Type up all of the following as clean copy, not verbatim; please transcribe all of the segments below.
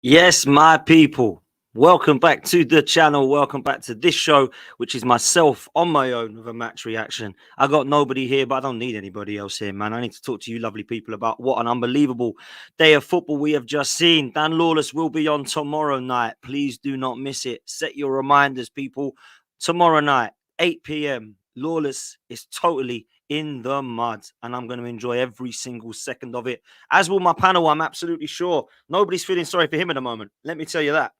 Yes, my people. Welcome back to the channel. Welcome back to this show, which is myself on my own with a match reaction. I got nobody here, but I don't need anybody else here, man. I need to talk to you lovely people about what an unbelievable day of football we have just seen. Dan Lawless will be on tomorrow night. Please do not miss it. Set your reminders, people. Tomorrow night, 8 p.m. Lawless is totally in the mud, and I'm going to enjoy every single second of it. As will my panel, I'm absolutely sure. Nobody's feeling sorry for him at the moment. Let me tell you that.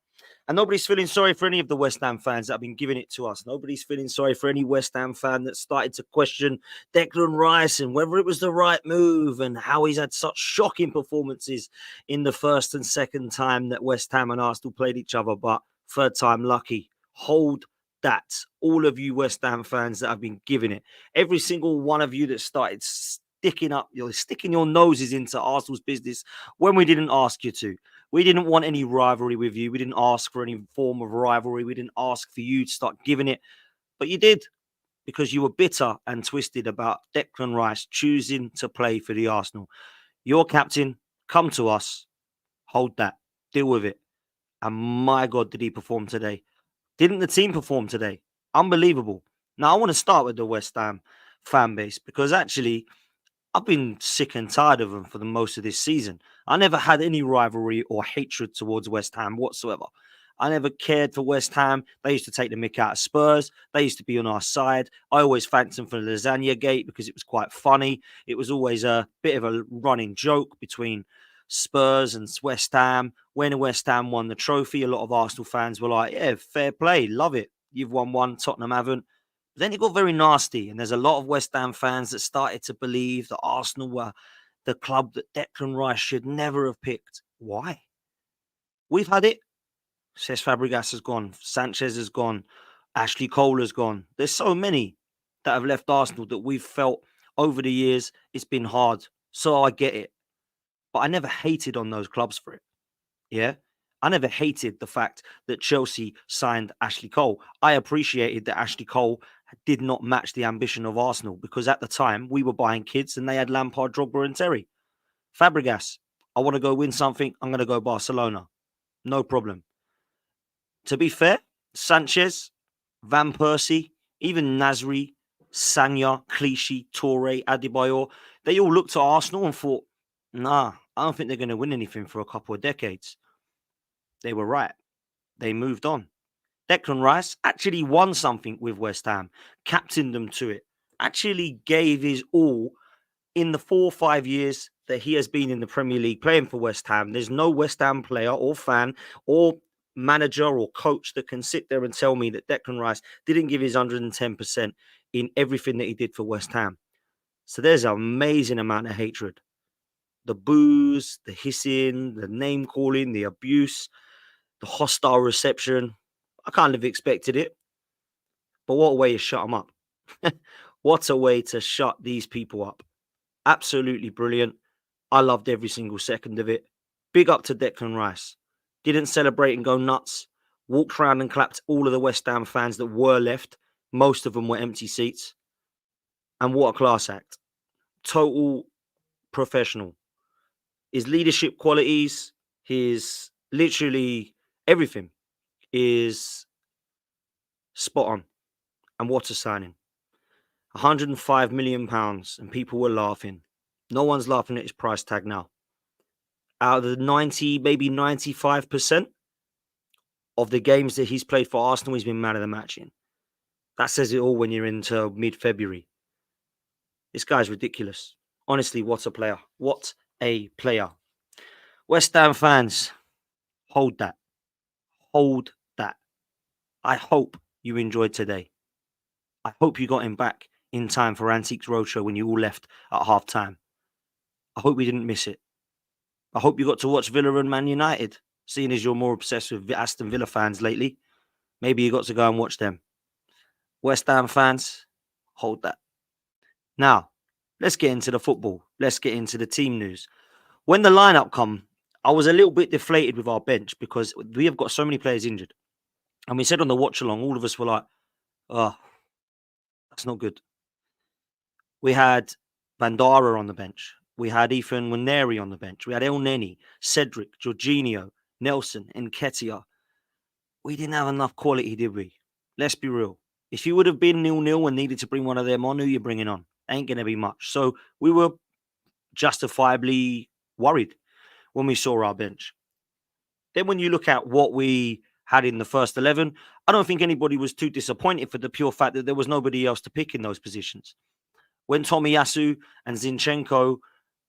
And nobody's feeling sorry for any of the West Ham fans that have been giving it to us. Nobody's feeling sorry for any West Ham fan that started to question Declan Rice and whether it was the right move and how he's had such shocking performances in the first and second time that West Ham and Arsenal played each other. But third time lucky. Hold that. All of you West Ham fans that have been giving it. Every single one of you that started sticking your noses into Arsenal's business when we didn't ask you to. We didn't want any rivalry with you. We didn't ask for any form of rivalry. We didn't ask for you to start giving it. But you did, because you were bitter and twisted about Declan Rice choosing to play for the Arsenal. Your captain, come to us. Hold that. Deal with it. And my God, did he perform today? Didn't the team perform today? Unbelievable. Now, I want to start with the West Ham fan base because actually, I've been sick and tired of them for the most of this season. I never had any rivalry or hatred towards West Ham whatsoever. I never cared for West Ham. They used to take the mick out of Spurs. They used to be on our side. I always thanked them for the lasagna gate because it was quite funny. It was always a bit of a running joke between Spurs and West Ham. When West Ham won the trophy, a lot of Arsenal fans were like, yeah, fair play, love it. You've won one, Tottenham haven't. But then it got very nasty, and there's a lot of West Ham fans that started to believe that Arsenal were the club that Declan Rice should never have picked. Why? We've had it. Cesc Fabregas has gone. Sanchez has gone. Ashley Cole has gone. There's so many that have left Arsenal that we've felt over the years it's been hard. So I get it. But I never hated on those clubs for it. Yeah. I never hated the fact that Chelsea signed Ashley Cole. I appreciated that Ashley Cole did not match the ambition of Arsenal because at the time we were buying kids and they had Lampard, Drogba, and Terry. Fabregas, I want to go win something. I'm going to go Barcelona. No problem. To be fair, Sanchez, Van Persie, even Nasri, Sanya, Clichy, Torre, Adebayor, they all looked at Arsenal and thought, nah, I don't think they're going to win anything for a couple of decades. They were right. They moved on. Declan Rice actually won something with West Ham, captained them to it, actually gave his all in the 4 or 5 years that he has been in the Premier League playing for West Ham. There's no West Ham player or fan or manager or coach that can sit there and tell me that Declan Rice didn't give his 110% in everything that he did for West Ham. So there's an amazing amount of hatred. The boos, the hissing, the name calling, the abuse, the hostile reception. I kind of expected it. But what a way to shut them up. What a way to shut these people up. Absolutely brilliant. I loved every single second of it. Big up to Declan Rice. Didn't celebrate and go nuts. Walked around and clapped all of the West Ham fans that were left. Most of them were empty seats. And what a class act. Total professional. His leadership qualities, his literally everything is spot on. And what a signing. £105 million, and people were laughing. No one's laughing at his price tag now. Out of the 90, maybe 95% of the games that he's played for Arsenal, he's been man of the match in. That says it all when you're into mid-February. This guy's ridiculous. Honestly, what a player. What a player. West Ham fans, hold that. Hold that. I hope you enjoyed today. I hope you got him back in time for Antiques Roadshow when you all left at half-time. I hope we didn't miss it. I hope you got to watch Villa and Man United, seeing as you're more obsessed with Aston Villa fans lately. Maybe you got to go and watch them. West Ham fans, hold that. Now, let's get into the football. Let's get into the team news. When the lineup come, I was a little bit deflated with our bench because we have got so many players injured. And we said on the watch along, all of us were like, oh, that's not good. We had Bandara on the bench. We had Ethan Waneri on the bench. We had El Neni, Cedric, Jorginho, Nelson, and Nketiah, we didn't have enough quality, did we? Let's be real. If you would have been 0-0 and needed to bring one of them on, who you bringing on? Ain't going to be much. So we were justifiably worried when we saw our bench. Then when you look at what we had in the first 11, I don't think anybody was too disappointed for the pure fact that there was nobody else to pick in those positions. When Tomiyasu and Zinchenko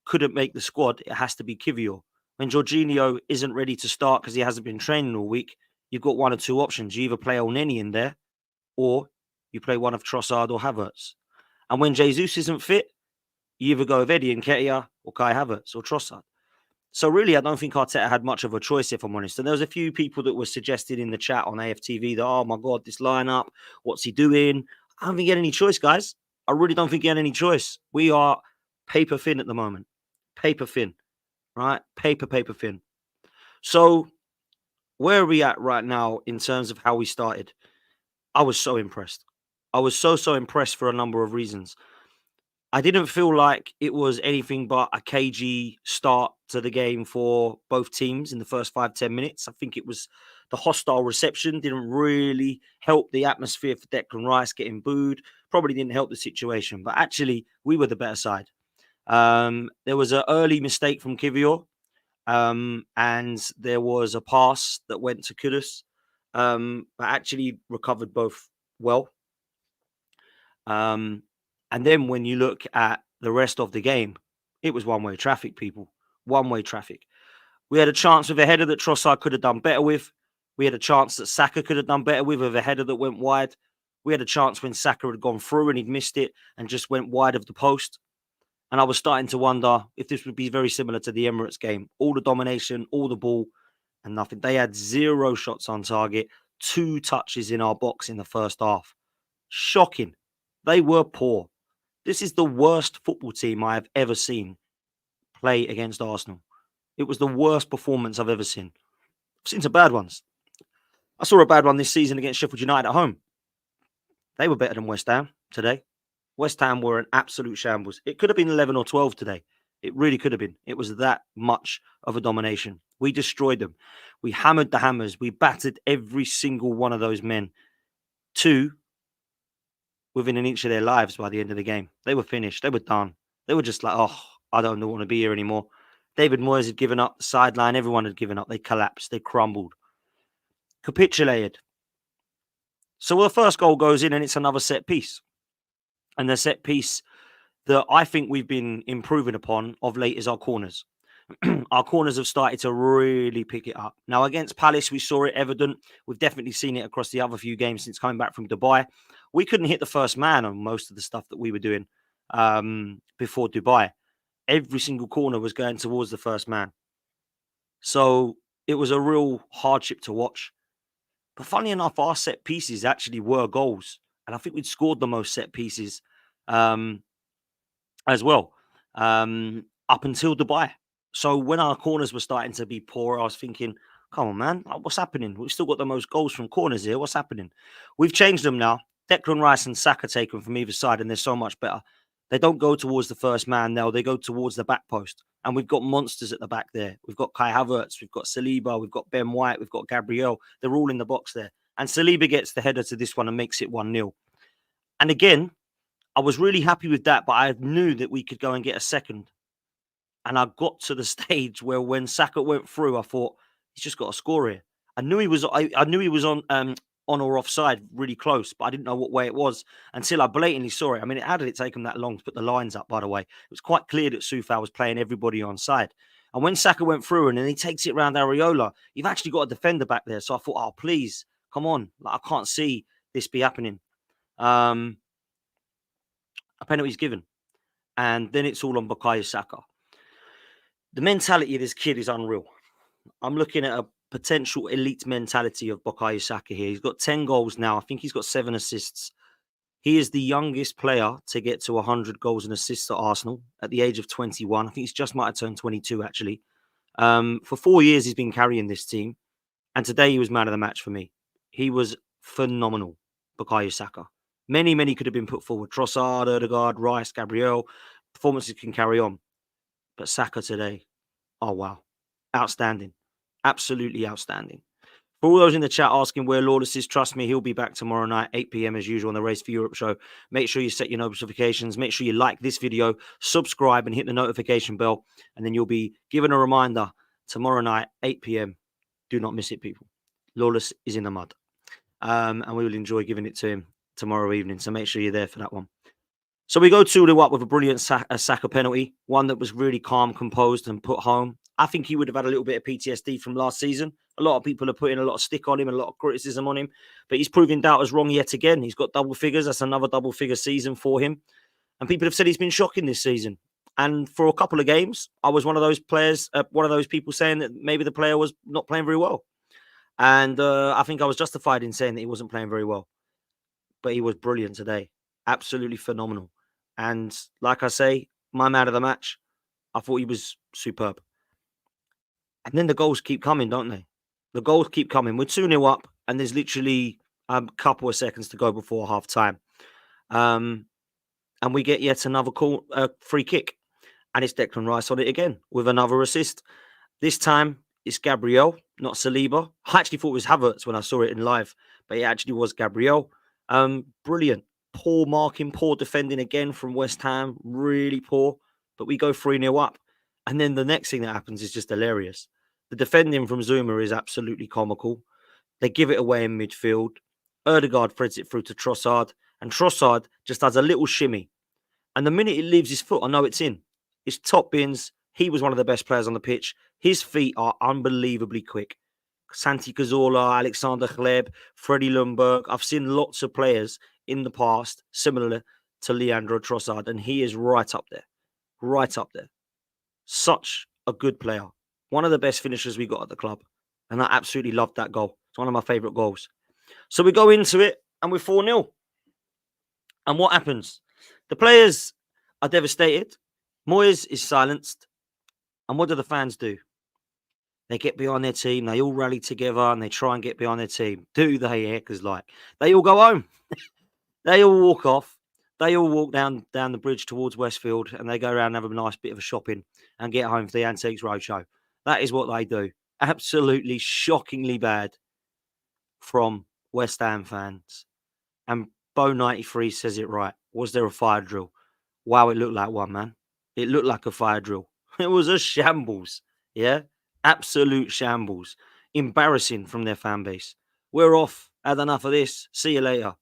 couldn't make the squad, it has to be Kivior. When Jorginho isn't ready to start because he hasn't been training all week, you've got one or two options. You either play Elneny in there or you play one of Trossard or Havertz. And when Jesus isn't fit, you either go with Eddie Nketiah or Kai Havertz or Trossard. So really, I don't think Arteta had much of a choice, if I'm honest. And there was a few people that were suggested in the chat on AFTV that, oh my God, this lineup, what's he doing? I don't think he had any choice, guys. I really don't think he had any choice. We are paper thin at the moment. Paper thin, right? Paper thin. So where are we at right now in terms of how we started? I was so impressed. I was so impressed for a number of reasons. I didn't feel like it was anything but a cagey start to the game for both teams in the first 5-10 minutes. I think it was the hostile reception didn't really help the atmosphere for Declan Rice getting booed. Probably didn't help the situation, but actually we were the better side. There was an early mistake from Kivior, and there was a pass that went to Kudus, but actually recovered both well. And then when you look at the rest of the game, it was one-way traffic, people. One-way traffic. We had a chance with a header that Trossard could have done better with. We had a chance that Saka could have done better with a header that went wide. We had a chance when Saka had gone through and he'd missed it and just went wide of the post. And I was starting to wonder if this would be very similar to the Emirates game. All the domination, all the ball, and nothing. They had 0 shots on target, 2 touches in our box in the first half. Shocking. They were poor. This is the worst football team I have ever seen play against Arsenal. It was the worst performance I've ever seen. I've seen some bad ones. I saw a bad one this season against Sheffield United at home. They were better than West Ham today. West Ham were an absolute shambles. It could have been 11 or 12 today. It really could have been. It was that much of a domination. We destroyed them. We hammered the hammers. We battered every single one of those men. 2 within an inch of their lives by the end of the game. They were finished. They were done. They were just like, oh, I don't want to be here anymore. David Moyes had given up. The sideline, everyone had given up. They collapsed. They crumbled. Capitulated. So the first goal goes in and it's another set piece. And the set piece that I think we've been improving upon of late is our corners. Our corners have started to really pick it up. Now, against Palace, we saw it evident. We've definitely seen it across the other few games since coming back from Dubai. We couldn't hit the first man on most of the stuff that we were doing before Dubai. Every single corner was going towards the first man. So it was a real hardship to watch. But funny enough, our set pieces actually were goals. And I think we'd scored the most set pieces as well up until Dubai. So when our corners were starting to be poor, I was thinking, come on, man, what's happening? We've still got the most goals from corners here. What's happening? We've changed them now. Declan Rice and Saka take them from either side, and they're so much better. They don't go towards the first man now. They go towards the back post. And we've got monsters at the back there. We've got Kai Havertz. We've got Saliba. We've got Ben White. We've got Gabriel. They're all in the box there. And Saliba gets the header to this one and makes it 1-0. And again, I was really happy with that, but I knew that we could go and get a second. And I got to the stage where when Saka went through, I thought, he's just got to score here. I knew he was on or offside really close, but I didn't know what way it was until I blatantly saw it. I mean, how did it take him that long to put the lines up, by the way? It was quite clear that Soufal was playing everybody on side. And when Saka went through and then he takes it around Areola, you've actually got a defender back there. So I thought, oh, please, come on. Like, I can't see this be happening. A penalty's given. And then it's all on Bukayo Saka. The mentality of this kid is unreal. I'm looking at a potential elite mentality of Bukayo Saka here. He's got 10 goals now. I think he's got 7 assists. He is the youngest player to get to 100 goals and assists at Arsenal at the age of 21. I think he's just might have turned 22, actually. For 4 years, he's been carrying this team. And today, he was man of the match for me. He was phenomenal, Bukayo Saka. Many could have been put forward. Trossard, Odegaard, Rice, Gabriel. Performances can carry on. But Saka today, oh, wow. Outstanding. Absolutely outstanding. For all those in the chat asking where Lawless is, trust me, he'll be back tomorrow night, 8 p.m. as usual on the Race for Europe show. Make sure you set your notifications. Make sure you like this video, subscribe, and hit the notification bell. And then you'll be given a reminder tomorrow night, 8 p.m. Do not miss it, people. Lawless is in the mud. And we will enjoy giving it to him tomorrow evening. So make sure you're there for that one. So we go 2-2 up with a brilliant Saka penalty, one that was really calm, composed, and put home. I think he would have had a little bit of PTSD from last season. A lot of people are putting a lot of stick on him, a lot of criticism on him, but he's proving doubters wrong yet again. He's got double figures. That's another double figure season for him. And people have said he's been shocking this season. And for a couple of games, I was one of those players, one of those people saying that maybe the player was not playing very well. And I think I was justified in saying that he wasn't playing very well. But he was brilliant today. Absolutely phenomenal. And like I say, my man of the match, I thought he was superb. And then the goals keep coming, don't they? The goals keep coming. We're 2-0 up, and there's literally a couple of seconds to go before half time. And we get yet another free kick. And it's Declan Rice on it again with another assist. This time, it's Gabriel, not Saliba. I actually thought it was Havertz when I saw it in live, but it actually was Gabriel. Brilliant. Poor marking, poor defending again from West Ham. Really poor. But we go 3-0 up. And then the next thing that happens is just hilarious. The defending from Zuma is absolutely comical. They give it away in midfield. Ødegaard threads it through to Trossard. And Trossard just does a little shimmy. And the minute it leaves his foot, I know it's in. It's top bins. He was one of the best players on the pitch. His feet are unbelievably quick. Santi Cazorla, Alexander Hleb, Freddie Ljungberg. I've seen lots of players in the past similar to Leandro Trossard, and he is right up there. Right up there. Such a good player. One of the best finishers we got at the club. And I absolutely loved that goal. It's one of my favourite goals. So we go into it, and we're 4-0. And what happens? The players are devastated. Moyes is silenced. And what do the fans do? They get behind their team. They all rally together and they try and get behind their team. Do they? Because they all go home. They all walk off. They all walk down the bridge towards Westfield and they go around and have a nice bit of a shopping and get home for the Antiques Roadshow. That is what they do. Absolutely shockingly bad from West Ham fans. And Bo93 says it right. Was there a fire drill? Wow, it looked like one, man. It looked like a fire drill. It was a shambles. Yeah. Absolute shambles. Embarrassing from their fan base. We're off. Had enough of this. See you later.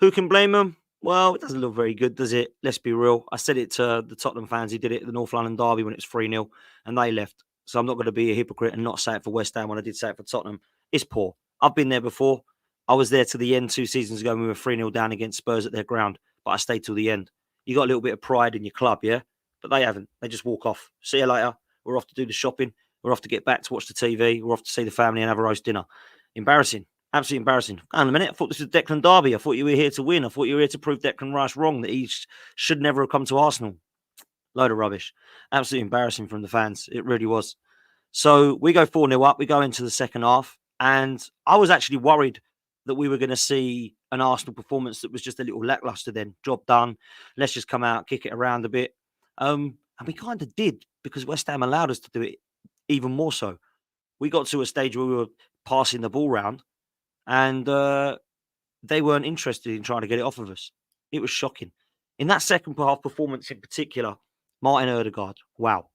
Who can blame them? Well, it doesn't look very good, does it? Let's be real. I said it to the Tottenham fans who did it at the North London derby when it was 3-0 and they left. So I'm not going to be a hypocrite and not say it for West Ham when I did say it for Tottenham. It's poor. I've been there before. I was there to the end 2 seasons ago when we were 3-0 down against Spurs at their ground, but I stayed till the end. You got a little bit of pride in your club, yeah? But they haven't. They just walk off. See you later. We're off to do the shopping. We're off to get back to watch the TV. We're off to see the family and have a roast dinner. Embarrassing. Absolutely embarrassing. Hang on a minute. I thought this was Declan Derby. I thought you were here to win. I thought you were here to prove Declan Rice wrong, that he should never have come to Arsenal. Load of rubbish. Absolutely embarrassing from the fans. It really was. So we go 4-0 up. We go into the second half. And I was actually worried that we were going to see an Arsenal performance that was just a little lackluster then. Job done. Let's just come out, kick it around a bit. And we kind of did because West Ham allowed us to do it even more so. We got to a stage where we were passing the ball round and they weren't interested in trying to get it off of us. It was shocking. In that second half performance in particular, Martin Ødegaard, wow.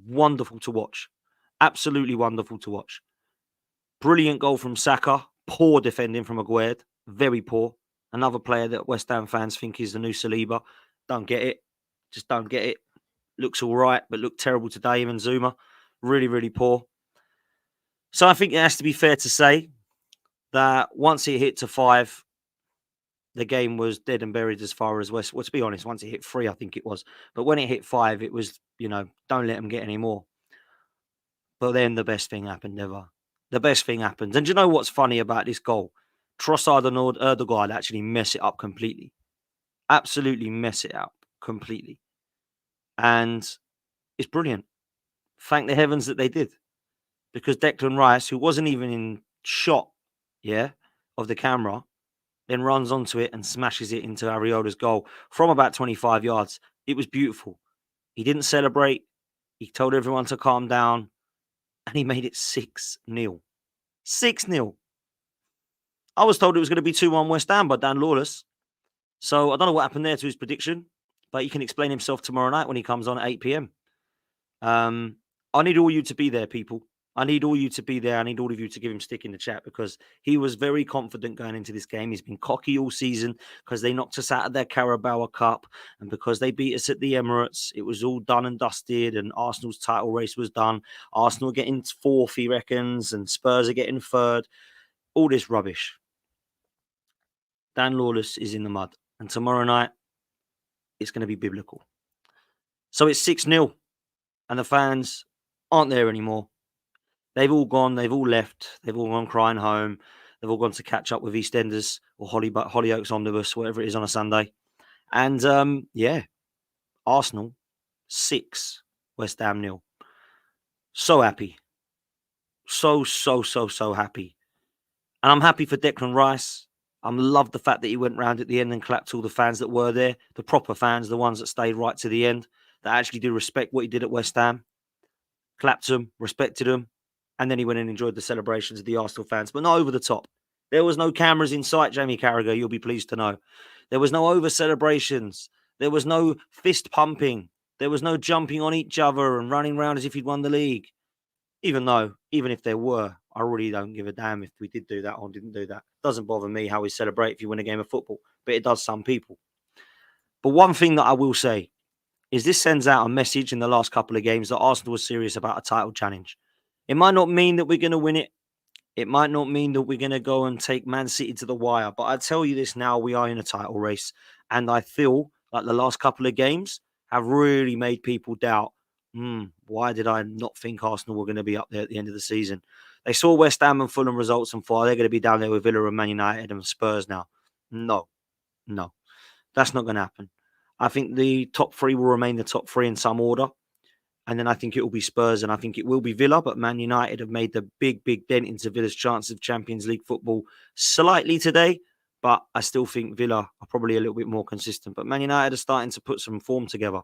Wonderful to watch. Absolutely wonderful to watch. Brilliant goal from Saka. Poor defending from Aguerd. Very poor. Another player that West Ham fans think is the new Saliba. Don't get it. Just don't get it. Looks all right, but looked terrible today, him and Zuma. Really, really poor. So I think it has to be fair to say that once it hit to 5, the game was dead and buried as far as West. Well, to be honest, once it hit 3, I think it was. But when it hit 5, it was, don't let them get any more. But then the best thing happened ever. The best thing happened. And do you know what's funny about this goal? Trossard and Ødegaard actually mess it up completely. Absolutely mess it up completely. And it's brilliant. Thank the heavens that they did. Because Declan Rice, who wasn't even in shot, of the camera, then runs onto it and smashes it into Ariola's goal from about 25 yards. It was beautiful. He didn't celebrate. He told everyone to calm down. and he made it 6-0. 6-0. I was told it was going to be 2-1 West Ham by Dan Lawless. So I don't know what happened there to his prediction, but he can explain himself tomorrow night when he comes on at 8 p.m. I need all you to be there, people. I need all you to be there. I need all of you to give him stick in the chat because he was very confident going into this game. He's been cocky all season because they knocked us out of their Carabao Cup and because they beat us at the Emirates. It was all done and dusted and Arsenal's title race was done. Arsenal getting fourth, he reckons, and Spurs are getting third. All this rubbish. Dan Lawless is in the mud. And tomorrow night, it's going to be biblical. So it's 6-0 and the fans aren't there anymore. They've all gone. They've all left. They've all gone crying home. They've all gone to catch up with EastEnders or Hollyoaks Omnibus, whatever it is on a Sunday. And Arsenal 6, West Ham 0. So happy. So happy. And I'm happy for Declan Rice. I love the fact that he went round at the end and clapped all the fans that were there, the proper fans, the ones that stayed right to the end, that actually do respect what he did at West Ham. Clapped them, respected them. And then he went and enjoyed the celebrations of the Arsenal fans, but not over the top. There was no cameras in sight, Jamie Carragher, you'll be pleased to know. There was no over celebrations. There was no fist pumping. There was no jumping on each other and running around as if he'd won the league. Even if there were, I really don't give a damn if we did do that or didn't do that. It doesn't bother me how we celebrate if you win a game of football, but it does some people. But one thing that I will say is this sends out a message in the last couple of games that Arsenal was serious about a title challenge. It might not mean that we're going to win it. It might not mean that we're going to go and take Man City to the wire. But I tell you this now, we are in a title race. And I feel like the last couple of games have really made people doubt, why did I not think Arsenal were going to be up there at the end of the season? They saw West Ham and Fulham results and thought they're going to be down there with Villa and Man United and Spurs now. No, that's not going to happen. I think the top three will remain the top three in some order. And then I think it will be Spurs and I think it will be Villa. But Man United have made the big dent into Villa's chances of Champions League football slightly today. But I still think Villa are probably a little bit more consistent. But Man United are starting to put some form together.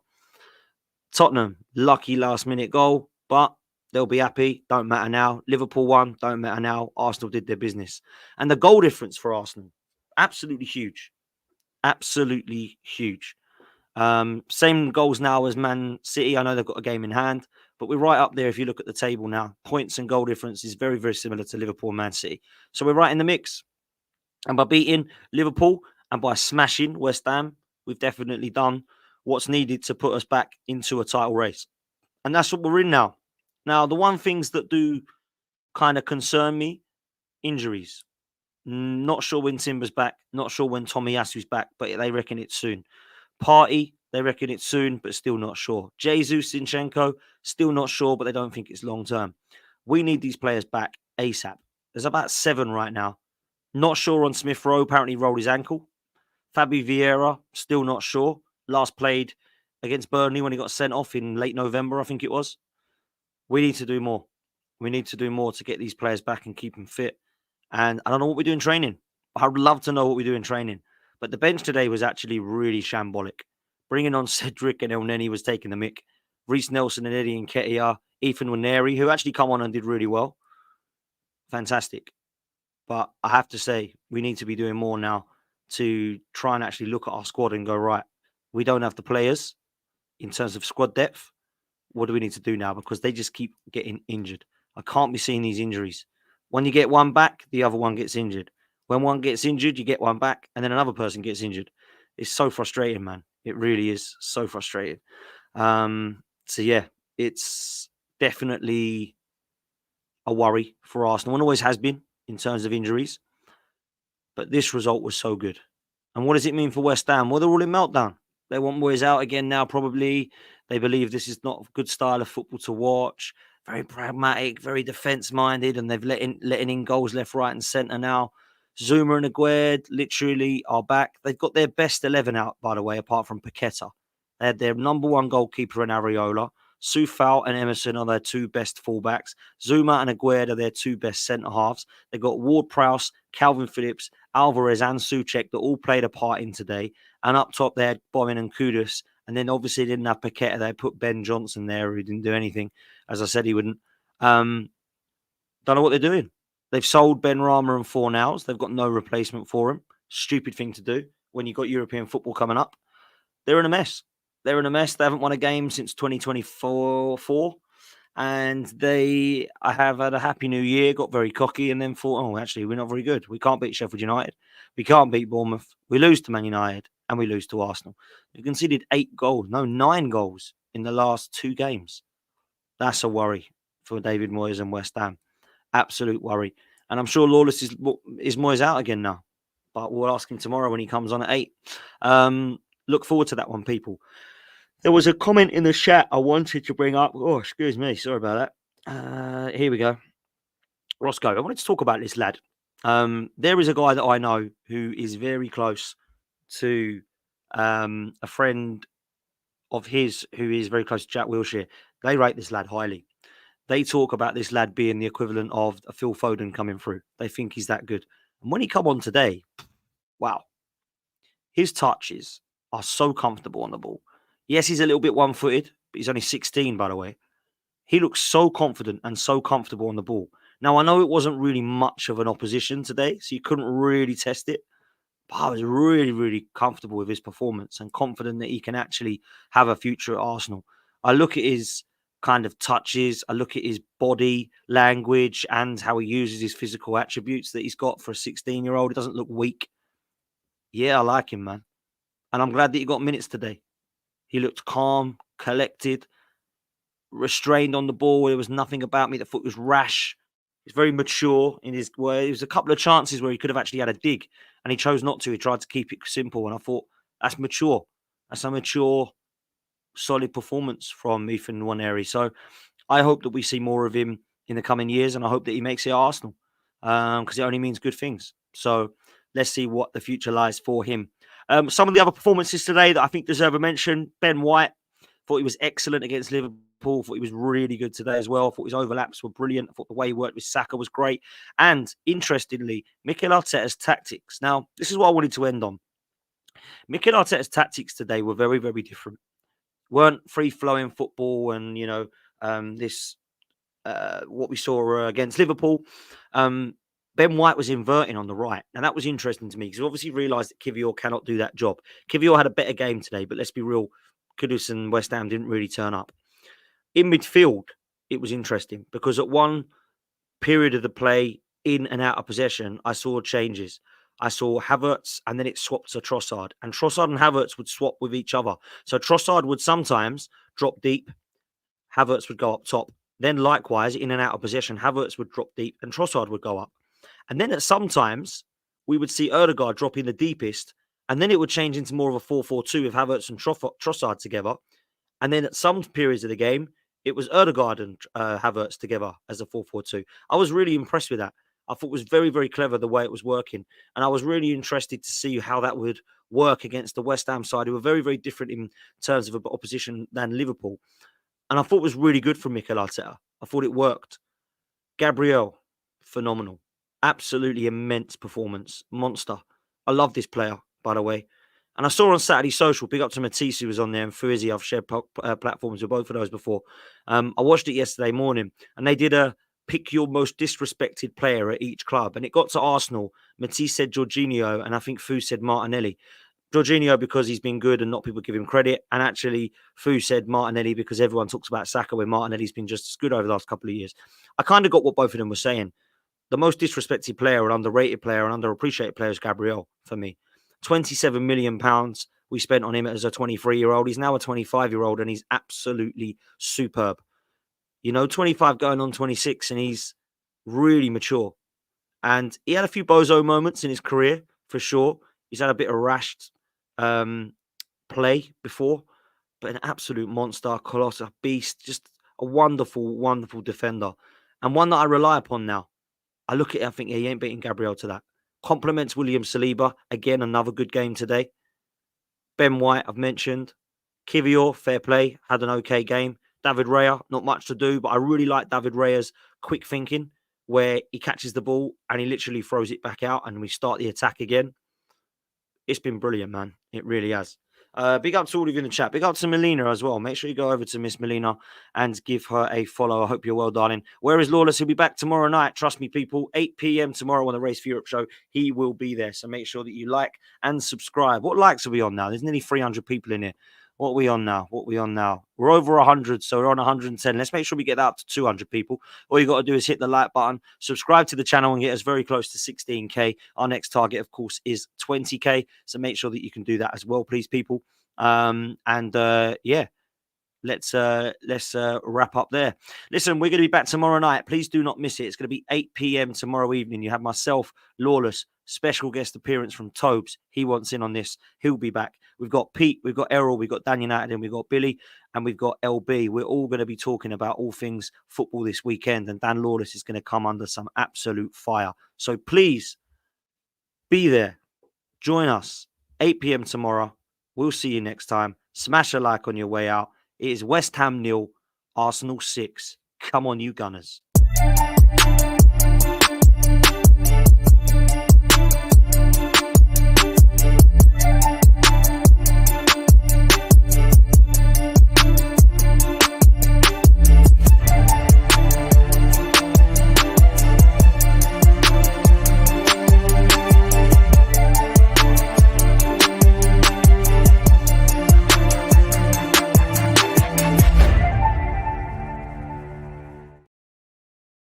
Tottenham, lucky last-minute goal. But they'll be happy. Don't matter now. Liverpool won. Don't matter now. Arsenal did their business. And the goal difference for Arsenal, absolutely huge. Absolutely huge. Same goals now as Man City. I know they've got a game in hand, but we're right up there if you look at the table now. Points and goal difference is very, very similar to Liverpool and Man City. So we're right in the mix. And by beating Liverpool and by smashing West Ham, we've definitely done what's needed to put us back into a title race. And that's what we're in now. Now, the one things that do kind of concern me, injuries. Not sure when Timber's back. Not sure when Tomiyasu's back, but they reckon it's soon. Party, they reckon it's soon, but still not sure. Jesus Zinchenko, still not sure, but they don't think it's long term. We need these players back ASAP. There's about 7 right now. Not sure on Smith Rowe, apparently rolled his ankle. Fabi Vieira, still not sure. Last played against Burnley when he got sent off in late November, I think it was. We need to do more. We need to do more to get these players back and keep them fit. And I don't know what we do in training. I'd love to know what we do in training. But the bench today was actually really shambolic. Bringing on Cedric and El Neni was taking the mick. Reece Nelson and Eddie Nketiah, Ethan Nwaneri, who actually come on and did really well. Fantastic. But I have to say, we need to be doing more now to try and actually look at our squad and go, right, we don't have the players in terms of squad depth. What do we need to do now? Because they just keep getting injured. I can't be seeing these injuries. When you get one back, the other one gets injured. When one gets injured, you get one back, and then another person gets injured. It's so frustrating, man. It really is so frustrating. So, yeah, it's definitely a worry for Arsenal, and always has been in terms of injuries. But this result was so good. And what does it mean for West Ham? Well, they're all in meltdown. They want Moyes out again now, probably. They believe this is not a good style of football to watch. Very pragmatic, very defence-minded, and they've letting in goals left, right, and centre now. Zuma and Aguerd literally are back. They've got their best 11 out, by the way, apart from Paqueta. They had their number one goalkeeper in Areola. Soufal and Emerson are their 2 best fullbacks. Zuma and Aguerd are their 2 best centre-halves. They've got Ward-Prowse, Calvin Phillips, Alvarez and Souček that all played a part in today. And up top, they had Bowen and Kudus. And then obviously they didn't have Paqueta. They put Ben Johnson there who didn't do anything. As I said, he wouldn't. Don't know what they're doing. They've sold Ben Rama and Fornals. They've got no replacement for him. Stupid thing to do when you've got European football coming up. They're in a mess. They're in a mess. They haven't won a game since 2024. And they have had a happy new year, got very cocky, and then thought, oh, actually, we're not very good. We can't beat Sheffield United. We can't beat Bournemouth. We lose to Man United, and we lose to Arsenal. We conceded 9 goals in the last 2 games. That's a worry for David Moyes and West Ham. Absolute worry. And I'm sure Lawless is Moyes out again now. But we'll ask him tomorrow when he comes on at 8. Look forward to that one, people. There was a comment in the chat I wanted to bring up. Oh, excuse me. Sorry about that. Here we go. Roscoe, I wanted to talk about this lad. There is a guy that I know who is very close to a friend of his who is very close to Jack Wilshere. They rate this lad highly. They talk about this lad being the equivalent of a Phil Foden coming through. They think he's that good. And when he come on today, wow, his touches are so comfortable on the ball. Yes, he's a little bit one-footed, but he's only 16, by the way. He looks so confident and so comfortable on the ball. Now, I know it wasn't really much of an opposition today, so you couldn't really test it. But I was really, really comfortable with his performance and confident that he can actually have a future at Arsenal. I look at his kind of touches, I look at his body language and how he uses his physical attributes that he's got for a 16-year-old. He doesn't look weak. Yeah, I like him, man. And I'm glad that he got minutes today. He looked calm, collected, restrained on the ball. There was nothing about me that thought was rash. He's very mature in his way. There was a couple of chances where he could have actually had a dig, and he chose not to. He tried to keep it simple, and I thought, that's mature. That's a mature, solid performance from Ethan Nwaneri. So I hope that we see more of him in the coming years, and I hope that he makes it at Arsenal because it only means good things. So let's see what the future lies for him. Some of the other performances today that I think deserve a mention. Ben White, thought he was excellent against Liverpool. Thought he was really good today as well. Thought his overlaps were brilliant. I thought the way he worked with Saka was great. And interestingly, Mikel Arteta's tactics. Now, this is what I wanted to end on. Mikel Arteta's tactics today were very, very different. Weren't free-flowing football and, what we saw against Liverpool. Ben White was inverting on the right. And that was interesting to me because obviously realised that Kivior cannot do that job. Kivior had a better game today, but let's be real, Kudus and West Ham didn't really turn up. In midfield, it was interesting because at one period of the play, in and out of possession, I saw changes. I saw Havertz and then it swapped to Trossard. And Trossard and Havertz would swap with each other. So Trossard would sometimes drop deep. Havertz would go up top. Then likewise, in and out of possession, Havertz would drop deep and Trossard would go up. And then at sometimes, we would see Ødegaard drop in the deepest. And then it would change into more of a 4-4-2 with Havertz and Trossard together. And then at some periods of the game, it was Ødegaard and Havertz together as a 4-4-2. I was really impressed with that. I thought it was very, very clever the way it was working. And I was really interested to see how that would work against the West Ham side, who were very, very different in terms of opposition than Liverpool. And I thought it was really good from Mikel Arteta. I thought it worked. Gabriel, phenomenal. Absolutely immense performance. Monster. I love this player, by the way. And I saw on Saturday Social, big up to Matisse, who was on there, and Fuizzi. I've shared platforms with both of those before. I watched it yesterday morning, and they did a pick your most disrespected player at each club. And it got to Arsenal. Matisse said Jorginho, and I think Fu said Martinelli. Jorginho because he's been good and not people give him credit. And actually, Fu said Martinelli because everyone talks about Saka when Martinelli's been just as good over the last couple of years. I kind of got what both of them were saying. The most disrespected player and underrated player and underappreciated player is Gabriel for me. £27 million we spent on him as a 23-year-old. He's now a 25-year-old and he's absolutely superb. 25 going on 26 and he's really mature. And he had a few bozo moments in his career, for sure. He's had a bit of rash play before, but an absolute monster, colossal beast, just a wonderful, wonderful defender. And one that I rely upon now. I look at it, I think, he ain't beating Gabriel to that. Compliments William Saliba. Again, another good game today. Ben White, I've mentioned. Kivior, fair play, had an okay game. David Raya, not much to do, but I really like David Raya's quick thinking, where he catches the ball and he literally throws it back out and we start the attack again. It's been brilliant, man. It really has. Big up to all of you in the chat. Big up to Melina as well. Make sure you go over to Miss Melina and give her a follow. I hope you're well, darling. Where is Lawless? He'll be back tomorrow night. Trust me, people. 8 p.m. tomorrow on the Race for Europe show. He will be there. So make sure that you like and subscribe. What likes are we on now? There's nearly 300 people in here. What are we on now? What are we on now? We're over 100, so we're on 110. Let's make sure we get that up to 200 people. All you got to do is hit the like button, subscribe to the channel, and get us very close to 16K. Our next target, of course, is 20K. So make sure that you can do that as well, please, people. Yeah, let's wrap up there. Listen, we're going to be back tomorrow night. Please do not miss it. It's going to be 8 p.m. tomorrow evening. You have myself, Lawless, special guest appearance from Tobes. He wants in on this. He'll be back. We've got Pete, we've got Errol, we've got Dan United, and we've got Billy, and we've got LB. We're all going to be talking about all things football this weekend, and Dan Lawless is going to come under some absolute fire. So please be there. Join us. 8 p.m. tomorrow. We'll see you next time. Smash a like on your way out. It is West Ham 0, Arsenal 6. Come on, you Gunners.